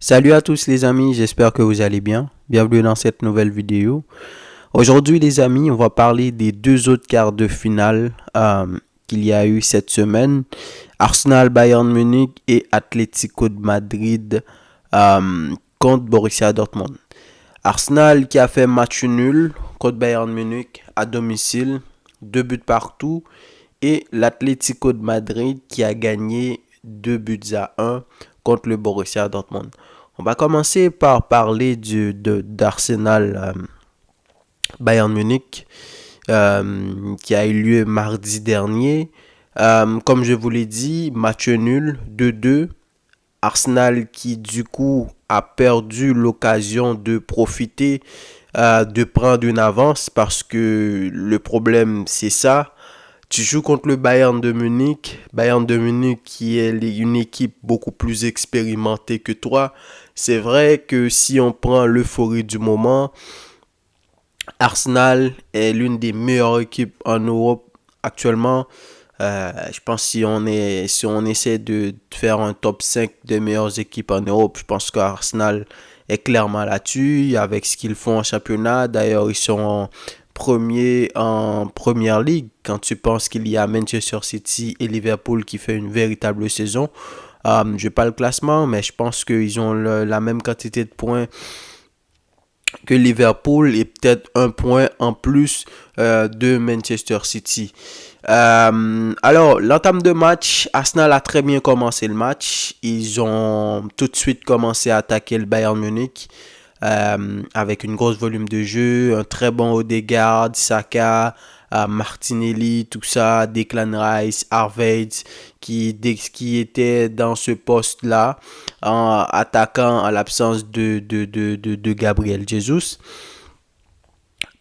Salut à tous les amis, j'espère que vous allez bien. Bienvenue dans cette nouvelle vidéo. Aujourd'hui les amis, on va parler des deux autres quarts de finale qu'il y a eu cette semaine. Arsenal, Bayern Munich et Atlético de Madrid contre Borussia Dortmund. Arsenal qui a fait match nul contre Bayern Munich à domicile, 2 buts partout. Et l'Atlético de Madrid qui a gagné 2 buts à 1 contre le Borussia Dortmund. On va commencer par parler d'Arsenal Bayern Munich qui a eu lieu mardi dernier. Comme je vous l'ai dit, match nul 2-2. Arsenal qui du coup a perdu l'occasion de profiter, de prendre une avance parce que le problème c'est ça. Tu joues contre le Bayern de Munich. Bayern de Munich qui est une équipe beaucoup plus expérimentée que toi. C'est vrai que si on prend l'euphorie du moment, Arsenal est l'une des meilleures équipes en Europe actuellement. Je pense si on essaie de faire un top 5 des meilleures équipes en Europe, je pense qu'Arsenal est clairement là-dessus avec ce qu'ils font en championnat. D'ailleurs, ils sont premiers en Première Ligue quand tu penses qu'il y a Manchester City et Liverpool qui fait une véritable saison. Je n'ai pas le classement, mais je pense qu'ils ont la même quantité de points que Liverpool et peut-être un point en plus de Manchester City. Alors, l'entame de match, Arsenal a très bien commencé le match. Ils ont tout de suite commencé à attaquer le Bayern Munich avec une grosse volume de jeu, un très bon Odegaard, Saka, Martinelli, tout ça, Declan Rice, Harvey qui était dans ce poste-là en attaquant à l'absence de Gabriel Jesus.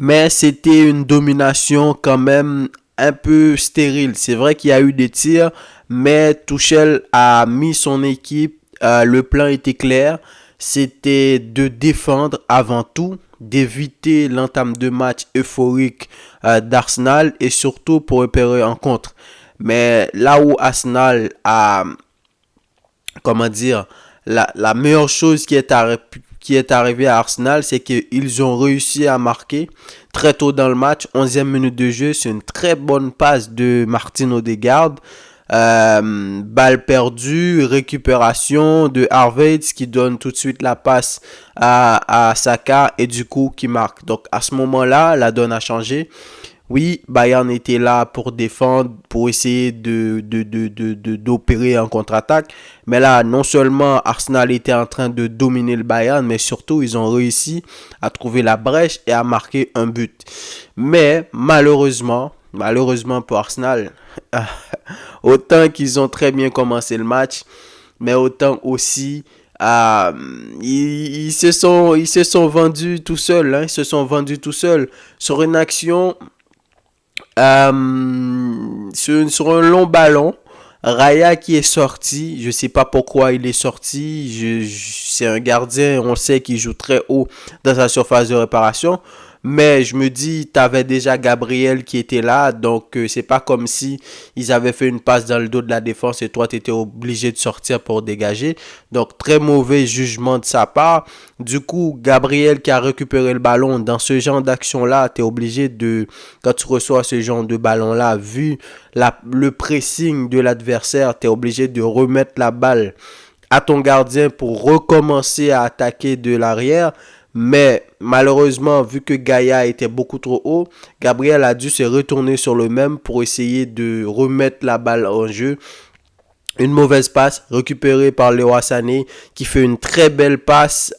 Mais c'était une domination quand même un peu stérile. C'est vrai qu'il y a eu des tirs, mais Tuchel a mis son équipe. Le plan était clair. C'était de défendre avant tout, d'éviter l'entame de match euphorique d'Arsenal et surtout pour opérer en contre. Mais là où Arsenal a, comment dire, la meilleure chose qui est arrivée à Arsenal, c'est qu'ils ont réussi à marquer très tôt dans le match, 11e minute de jeu, c'est une très bonne passe de Martin Odegaard. Balle perdue, récupération de Harvey qui donne tout de suite la passe à Saka et du coup qui marque. Donc à ce moment-là, la donne a changé. Oui, Bayern était là pour défendre, pour essayer d'opérer en contre-attaque. Mais là, non seulement Arsenal était en train de dominer le Bayern, mais surtout, ils ont réussi à trouver la brèche et à marquer un but. Mais malheureusement pour Arsenal, autant qu'ils ont très bien commencé le match, mais autant aussi ils se sont vendus tout seuls. Ils se sont vendus tout seuls sur une action sur un long ballon. Raya qui est sorti, je sais pas pourquoi il est sorti, c'est un gardien, on sait qu'il joue très haut dans sa surface de réparation, mais je me dis, t'avais déjà Gabriel qui était là, donc c'est pas comme si ils avaient fait une passe dans le dos de la défense et toi t'étais obligé de sortir pour dégager, donc très mauvais jugement de sa part. Du coup, Gabriel qui a récupéré le ballon dans ce genre d'action-là, t'es obligé de, quand tu reçois ce genre de ballon-là, vu le pressing de l'adversaire, tu es obligé de remettre la balle à ton gardien pour recommencer à attaquer de l'arrière. Mais malheureusement, vu que Gaïa était beaucoup trop haut, Gabriel a dû se retourner sur le même pour essayer de remettre la balle en jeu. Une mauvaise passe récupérée par Leroy Sané qui fait une très belle passe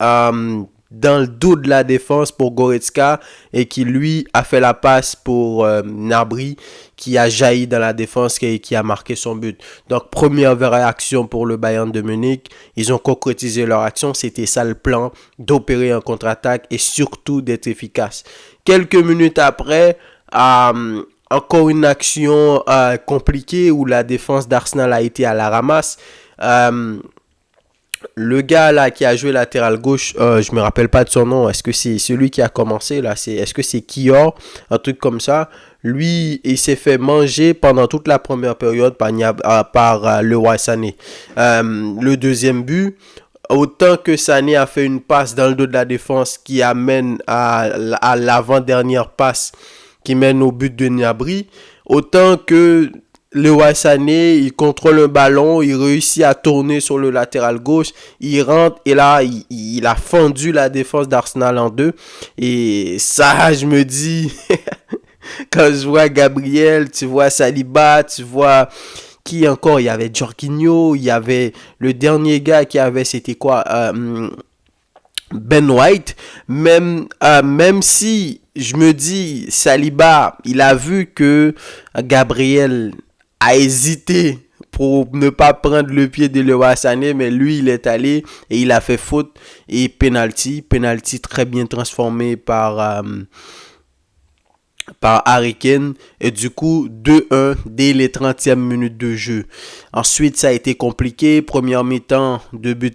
dans le dos de la défense pour Goretzka et qui lui a fait la passe pour Gnabry qui a jailli dans la défense et qui a marqué son but. Donc première réaction pour le Bayern de Munich, ils ont concrétisé leur action, c'était ça le plan, d'opérer en contre-attaque et surtout d'être efficace. Quelques minutes après, encore une action compliquée où la défense d'Arsenal a été à la ramasse. Le gars là qui a joué latéral gauche, je me rappelle pas de son nom. Est-ce que c'est celui qui a commencé là? Est-ce que c'est Kior? Un truc comme ça. Lui, il s'est fait manger pendant toute la première période par Leroy Sané. Le deuxième but, autant que Sané a fait une passe dans le dos de la défense qui amène à l'avant-dernière passe qui mène au but de Gnabry, autant que Leroy Sané, il contrôle un ballon, il réussit à tourner sur le latéral gauche, il rentre et là, il a fendu la défense d'Arsenal en deux. Et ça, je me dis, quand je vois Gabriel, tu vois Saliba, tu vois qui encore, il y avait Jorginho, il y avait le dernier gars qui avait, c'était quoi, Ben White, même si je me dis, Saliba, il a vu que Gabriel a hésité pour ne pas prendre le pied de Leroy Sané, mais lui, il est allé et il a fait faute et penalty très bien transformé par Harry Kane et du coup 2-1 dès les 30e minutes de jeu. Ensuite, ça a été compliqué. Première mi-temps, 2 buts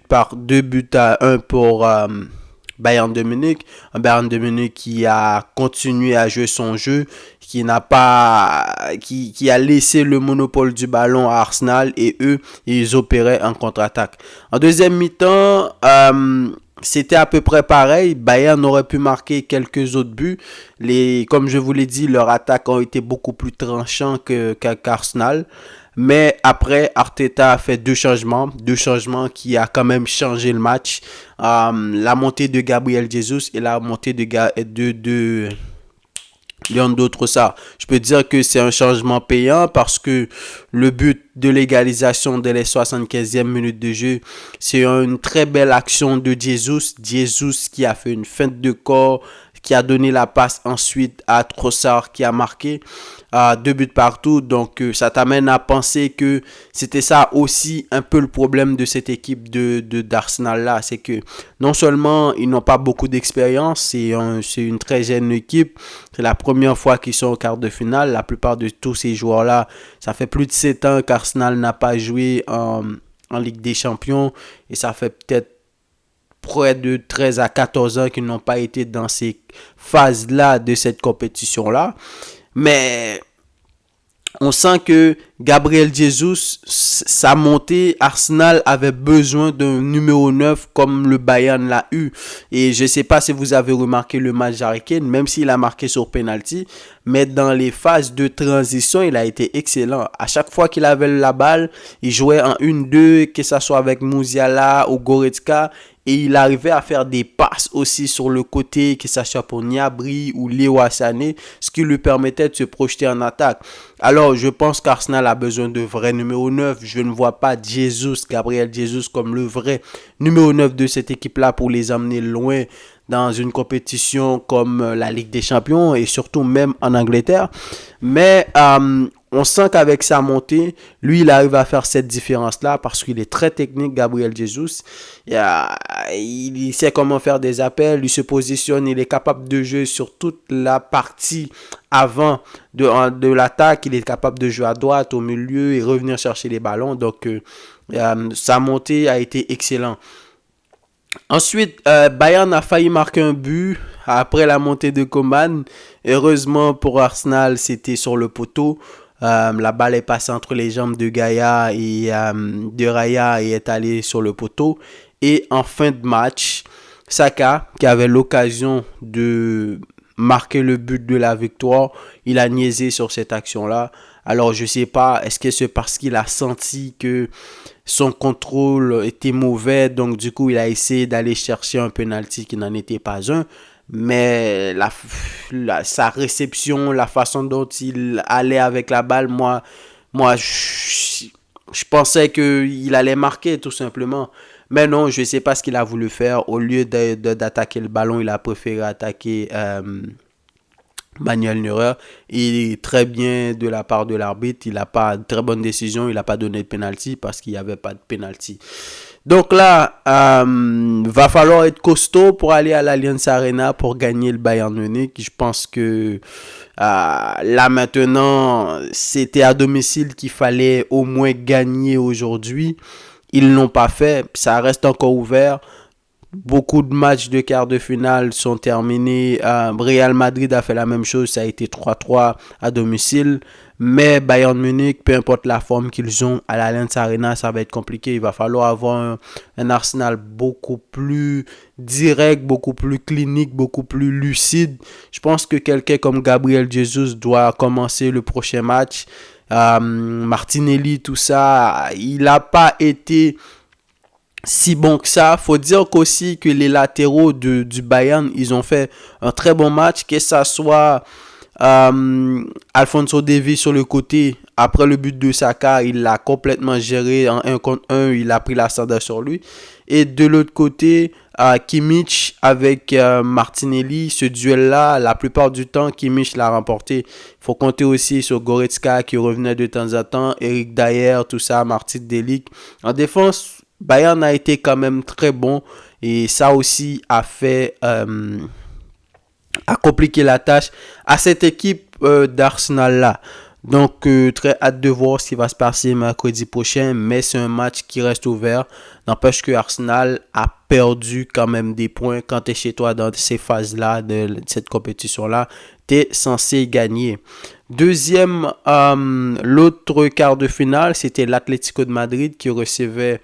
à 1 pour Bayern de Munich. Un Bayern de Munich qui a continué à jouer son jeu, qui a laissé le monopole du ballon à Arsenal et eux, ils opéraient en contre-attaque. En deuxième mi-temps, c'était à peu près pareil. Bayern aurait pu marquer quelques autres buts. Comme je vous l'ai dit, leurs attaques ont été beaucoup plus tranchants qu'Arsenal. Mais après, Arteta a fait deux changements qui a quand même changé le match. La montée de Gabriel Jesus et la montée de Leandro Trossard. Je peux dire que c'est un changement payant parce que le but de l'égalisation dès les 75e minutes de jeu, c'est une très belle action de Jesus. Jesus qui a fait une feinte de corps, qui a donné la passe ensuite à Trossard qui a marqué 2 buts partout. Donc ça t'amène à penser que c'était ça aussi un peu le problème de cette équipe d'Arsenal là. C'est que non seulement ils n'ont pas beaucoup d'expérience, c'est une très jeune équipe. C'est la première fois qu'ils sont au quart de finale. La plupart de tous ces joueurs là, ça fait plus de 7 ans qu'Arsenal n'a pas joué en Ligue des Champions. Et ça fait peut-être près de 13 à 14 ans qu'ils n'ont pas été dans ces phases-là de cette compétition-là. Mais on sent que Gabriel Jesus, sa montée, Arsenal avait besoin d'un numéro 9 comme le Bayern l'a eu. Et je ne sais pas si vous avez remarqué le match d'Harry Kane, même s'il a marqué sur penalty, mais dans les phases de transition, il a été excellent. À chaque fois qu'il avait la balle, il jouait en 1-2, que ce soit avec Musiala ou Goretzka. Et il arrivait à faire des passes aussi sur le côté, que ce soit pour Gnabry ou Leroy Sané, ce qui lui permettait de se projeter en attaque. Alors, je pense qu'Arsenal a besoin de vrais numéro 9. Je ne vois pas Gabriel Jesus comme le vrai numéro 9 de cette équipe-là pour les emmener loin dans une compétition comme la Ligue des Champions et surtout même en Angleterre. Mais on sent qu'avec sa montée, lui, il arrive à faire cette différence-là parce qu'il est très technique, Gabriel Jesus. Il sait comment faire des appels, il se positionne, il est capable de jouer sur toute la partie avant de l'attaque. Il est capable de jouer à droite, au milieu et revenir chercher les ballons. Donc, sa montée a été excellente. Ensuite, Bayern a failli marquer un but après la montée de Coman. Heureusement pour Arsenal, c'était sur le poteau. La balle est passée entre les jambes de Gaïa et de Raya et est allée sur le poteau. Et en fin de match, Saka, qui avait l'occasion de marquer le but de la victoire, il a niaisé sur cette action-là. Alors, je ne sais pas, est-ce que c'est parce qu'il a senti que son contrôle était mauvais, donc du coup, il a essayé d'aller chercher un penalty qui n'en était pas un. Mais sa réception, la façon dont il allait avec la balle, moi je pensais qu'il allait marquer tout simplement. Mais non, je ne sais pas ce qu'il a voulu faire. Au lieu d'attaquer le ballon, il a préféré attaquer Manuel Neuer. Il est très bien de la part de l'arbitre. Il n'a pas de très bonne décision. Il n'a pas donné de penalty parce qu'il n'y avait pas de penalty. Donc là, va falloir être costaud pour aller à l'Allianz Arena pour gagner le Bayern Munich. Je pense que là maintenant, c'était à domicile qu'il fallait au moins gagner aujourd'hui. Ils ne l'ont pas fait. Ça reste encore ouvert. Beaucoup de matchs de quart de finale sont terminés. Real Madrid a fait la même chose, ça a été 3-3 à domicile. Mais Bayern Munich, peu importe la forme qu'ils ont à l'Allianz Arena, ça va être compliqué. Il va falloir avoir un Arsenal beaucoup plus direct, beaucoup plus clinique, beaucoup plus lucide. Je pense que quelqu'un comme Gabriel Jesus doit commencer le prochain match. Martinelli, tout ça, il n'a pas été si bon que ça. Faut dire qu'aussi que les latéraux du Bayern, ils ont fait un très bon match, que ça soit Alphonso Davies sur le côté. Après le but de Saka, il l'a complètement géré en 1 contre 1, il a pris l'ascendant sur lui. Et de l'autre côté, Kimmich avec Martinelli, ce duel-là, la plupart du temps, Kimmich l'a remporté. Il faut compter aussi sur Goretzka qui revenait de temps en temps, Eric Dyer, tout ça, Martin Delic. En défense, Bayern a été quand même très bon et ça aussi a compliqué la tâche à cette équipe d'Arsenal là. Donc très hâte de voir ce qui va se passer mercredi prochain, mais c'est un match qui reste ouvert. N'empêche que Arsenal a perdu quand même des points. Quand tu es chez toi dans ces phases-là de cette compétition-là, tu es censé gagner. Deuxième, l'autre quart de finale, c'était l'Atlético de Madrid qui recevait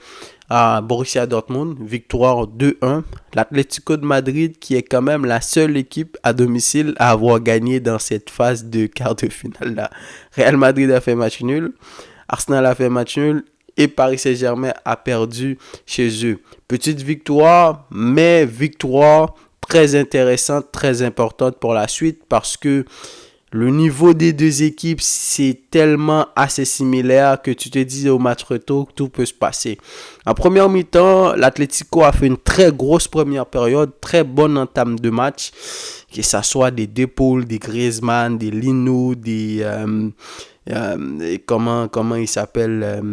Borussia Dortmund, victoire 2-1. L'Atlético de Madrid qui est quand même la seule équipe à domicile à avoir gagné dans cette phase de quart de finale là. Real Madrid a fait match nul, Arsenal a fait match nul et Paris Saint-Germain a perdu chez eux. Petite victoire, mais victoire très intéressante, très importante pour la suite parce que le niveau des deux équipes, c'est tellement assez similaire que tu te dis au match retour que tout peut se passer. En première mi-temps, l'Atlético a fait une très grosse première période, très bonne entame de match. Que ça soit des De Paul, des Griezmann, des Lino, des... comment il s'appelle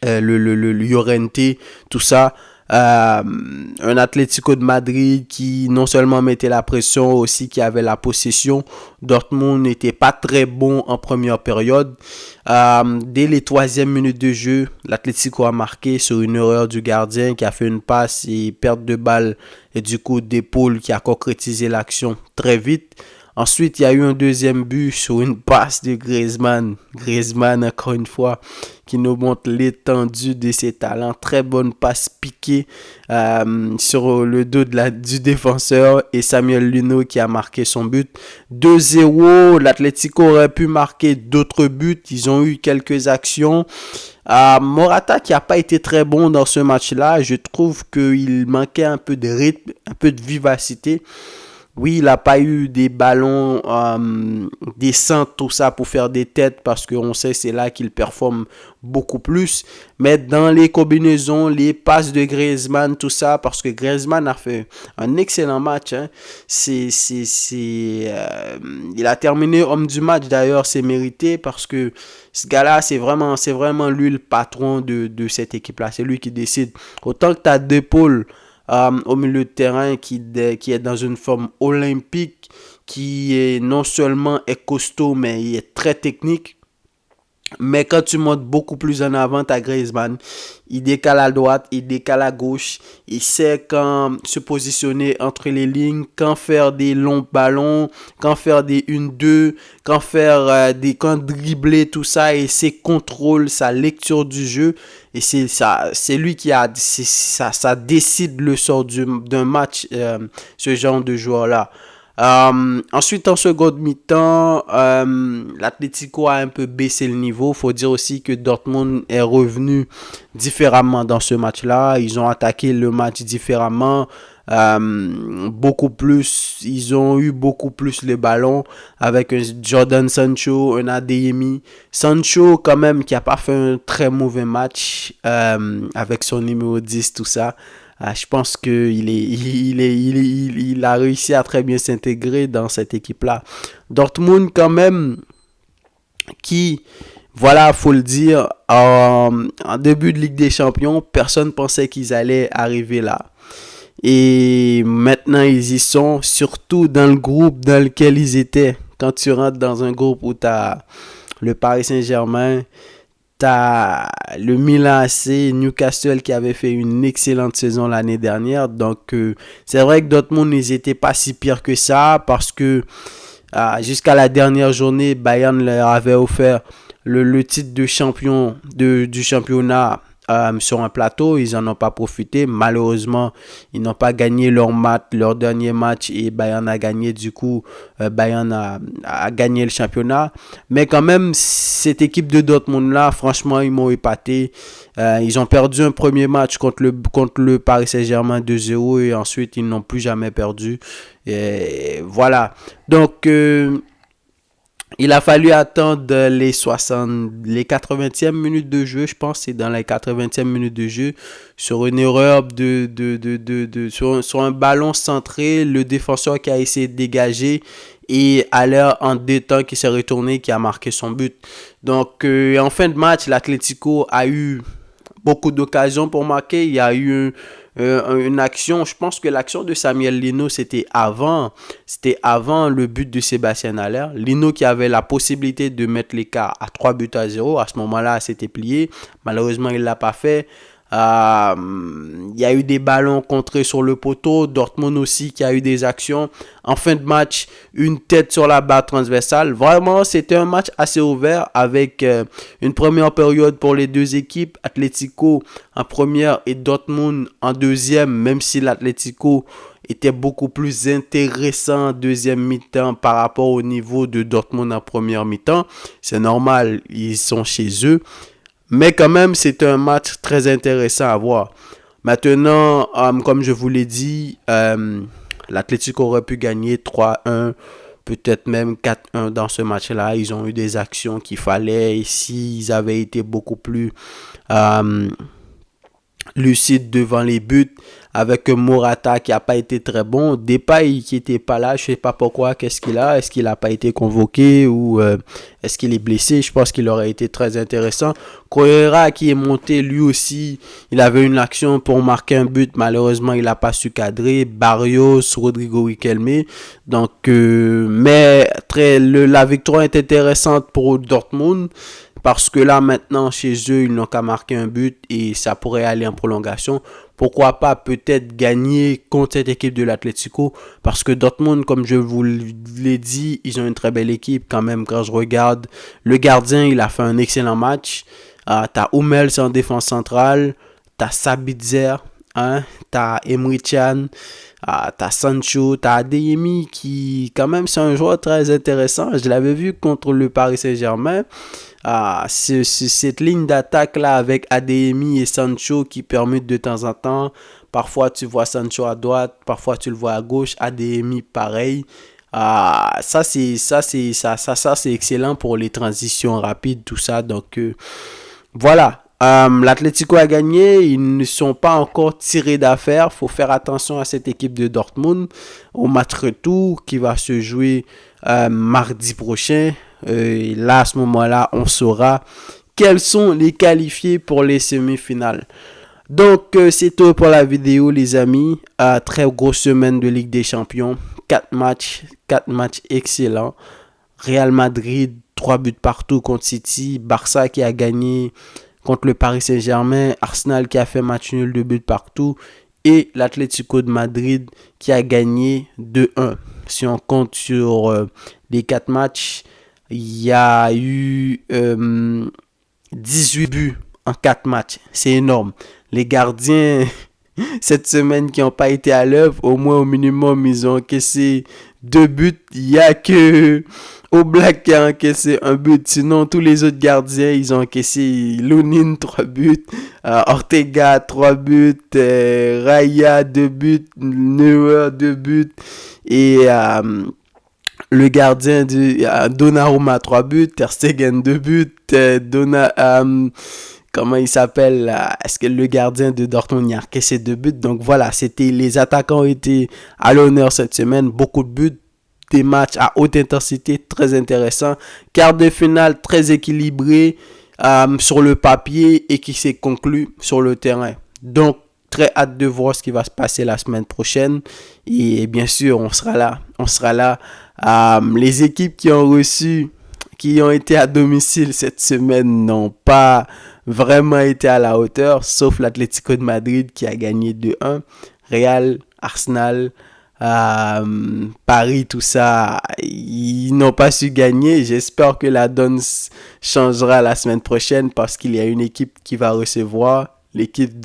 le Llorente, tout ça. Un Atlético de Madrid qui non seulement mettait la pression, aussi qui avait la possession. Dortmund n'était pas très bon en première période. Dès les 3e minutes de jeu, l'Atlético a marqué sur une erreur du gardien qui a fait une passe et perte de balle et du coup d'épaule qui a concrétisé l'action très vite. Ensuite, il y a eu un deuxième but sur une passe de Griezmann. Griezmann, encore une fois, qui nous montre l'étendue de ses talents. Très bonne passe piquée sur le dos du défenseur et Samuel Lino qui a marqué son but. 2-0, l'Atlético aurait pu marquer d'autres buts. Ils ont eu quelques actions. Morata qui n'a pas été très bon dans ce match-là. Je trouve qu'il manquait un peu de rythme, un peu de vivacité. Oui, il n'a pas eu des ballons des centres, tout ça pour faire des têtes parce qu'on sait c'est là qu'il performe beaucoup plus. Mais dans les combinaisons, les passes de Griezmann, tout ça, parce que Griezmann a fait un excellent match. Hein. Il a terminé homme du match d'ailleurs, c'est mérité parce que ce gars-là, c'est vraiment lui le patron de cette équipe-là. C'est lui qui décide. Autant que tu as De Paul au milieu de terrain qui est dans une forme olympique, qui est non seulement est costaud, mais il est très technique. Mais quand tu montes beaucoup plus en avant, ta Griezmann, il décale à droite, il décale à gauche. Il sait quand se positionner entre les lignes, quand faire des longs ballons, quand faire des 1-2, quand dribbler, tout ça. Et ses contrôles, sa lecture du jeu. Et c'est lui qui ça décide le sort d'un match, ce genre de joueur-là. Ensuite, en seconde mi-temps, l'Atlético a un peu baissé le niveau. Faut dire aussi que Dortmund est revenu différemment dans ce match-là. Ils ont attaqué le match différemment. Beaucoup plus, ils ont eu beaucoup plus le ballon avec un Jordan Sancho, un Adeyemi. Sancho quand même qui a pas fait un très mauvais match avec son numéro 10, tout ça. Je pense qu'il il a réussi à très bien s'intégrer dans cette équipe-là. Dortmund quand même, qui, voilà, faut le dire, en début de Ligue des Champions, personne pensait qu'ils allaient arriver là. Et maintenant, ils y sont, surtout dans le groupe dans lequel ils étaient. Quand tu rentres dans un groupe où tu as le Paris Saint-Germain, t'as le Milan AC, Newcastle qui avait fait une excellente saison l'année dernière. Donc, c'est vrai que Dortmund, ils n'étaient pas si pires que ça parce que jusqu'à la dernière journée, Bayern leur avait offert le titre de champion du championnat sur un plateau. Ils n'en ont pas profité. Malheureusement, ils n'ont pas gagné leur dernier match et Bayern a gagné. Du coup, Bayern a gagné le championnat. Mais quand même, cette équipe de Dortmund-là, franchement, ils m'ont épaté. Ils ont perdu un premier match contre le Paris Saint-Germain 2-0 et ensuite, ils n'ont plus jamais perdu. Et voilà. Donc, il a fallu attendre les 80e minutes de jeu, je pense, c'est dans les 80e minutes de jeu, sur une erreur sur un ballon centré, le défenseur qui a essayé de dégager et à l'heure en deux temps qui s'est retourné, qui a marqué son but. Donc, en fin de match, l'Atlético a eu beaucoup d'occasions pour marquer. Il y a eu une action, je pense que l'action de Samuel Lino, c'était avant le but de Sébastien Haller. Lino qui avait la possibilité de mettre l'écart à 3-0. À ce moment-là, c'était plié. Malheureusement, il ne l'a pas fait. Il y a eu des ballons contrés sur le poteau. Dortmund aussi qui a eu des actions. En fin de match, une tête sur la barre transversale. Vraiment, c'était un match assez ouvert avec une première période pour les deux équipes. Atlético en première et Dortmund en deuxième, même si l'Atlético était beaucoup plus intéressant en deuxième mi-temps par rapport au niveau de Dortmund en première mi-temps. C'est normal, ils sont chez eux. Mais quand même, c'est un match très intéressant à voir. Maintenant, comme je vous l'ai dit, l'Atlético aurait pu gagner 3-1, peut-être même 4-1 dans ce match-là. Ils ont eu des actions qu'il fallait. Et s'ils avaient été beaucoup plus lucides devant les buts, avec Morata qui n'a pas été très bon, Depay qui n'était pas là, je ne sais pas pourquoi, qu'est-ce qu'il a, est-ce qu'il n'a pas été convoqué ou est-ce qu'il est blessé, je pense qu'il aurait été très intéressant. Correa qui est monté lui aussi, il avait une action pour marquer un but, malheureusement il n'a pas su cadrer. Barrios, Rodrigo Riquelme, donc mais la victoire est intéressante pour Dortmund. Parce que là, maintenant, chez eux, ils n'ont qu'à marquer un but et ça pourrait aller en prolongation. Pourquoi pas peut-être gagner contre cette équipe de l'Atlético? Parce que Dortmund, comme je vous l'ai dit, ils ont une très belle équipe quand même. Quand je regarde, le gardien, il a fait un excellent match. T'as Hummels en défense centrale. T'as Sabitzer. T'as Emre Can. T'as Sancho, t'as Adeyemi qui, quand même, c'est un joueur très intéressant. Je l'avais vu contre le Paris Saint-Germain. Cette ligne d'attaque là avec Adeyemi et Sancho qui permettent de temps en temps, parfois tu vois Sancho à droite, parfois tu le vois à gauche, Adeyemi pareil. Ça c'est excellent pour les transitions rapides, tout ça. Donc voilà. L'Atlético a gagné, ils ne sont pas encore tirés d'affaire. Faut faire attention à cette équipe de Dortmund au match retour qui va se jouer mardi prochain. Et là, à ce moment-là, on saura quels sont les qualifiés pour les semi-finales. Donc, c'est tout pour la vidéo, les amis. Très grosse semaine de Ligue des Champions. 4 matchs excellents. Real Madrid, 3 buts partout contre City. Barça qui a gagné contre le Paris Saint-Germain. Arsenal qui a fait match nul, 2 buts partout. Et l'Atlético de Madrid qui a gagné 2-1. Si on compte sur les 4 matchs, il y a eu 18 buts en 4 matchs. C'est énorme. Les gardiens, cette semaine, qui n'ont pas été à l'œuvre, au moins au minimum, ils ont encaissé 2 buts. Il n'y a que Oblak qui a encaissé un but. Sinon, tous les autres gardiens, ils ont encaissé Lunin, 3 buts. Ortega, 3 buts. Raya, 2 buts. Neuer, 2 buts. Et le gardien de Donnarumma, 3 buts. Ter Stegen, 2 buts. Comment il s'appelle? Est-ce que le gardien de Dortmund a encaissé 2 buts? Donc voilà, les attaquants ont été à l'honneur cette semaine. Beaucoup de buts. Des matchs à haute intensité très intéressants. Quart de finale très équilibré sur le papier et qui s'est conclu sur le terrain. Donc, très hâte de voir ce qui va se passer la semaine prochaine. Et bien sûr, on sera là. Les équipes qui ont reçu qui ont été à domicile cette semaine n'ont pas vraiment été à la hauteur, sauf l'Atlético de Madrid qui a gagné 2-1. Real, Arsenal, Paris, tout ça, ils n'ont pas su gagner. J'espère que la donne changera la semaine prochaine parce qu'il y a une équipe qui va recevoir l'équipe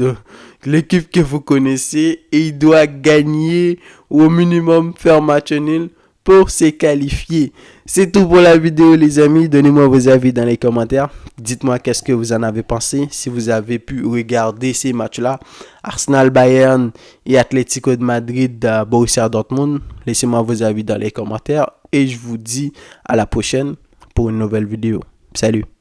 que vous connaissez et il doit gagner ou au minimum faire match nul pour se qualifier. C'est tout pour la vidéo les amis, donnez-moi vos avis dans les commentaires. Dites-moi qu'est-ce que vous en avez pensé, si vous avez pu regarder ces matchs-là. Arsenal, Bayern et Atlético de Madrid, Borussia Dortmund. Laissez-moi vos avis dans les commentaires et je vous dis à la prochaine pour une nouvelle vidéo. Salut!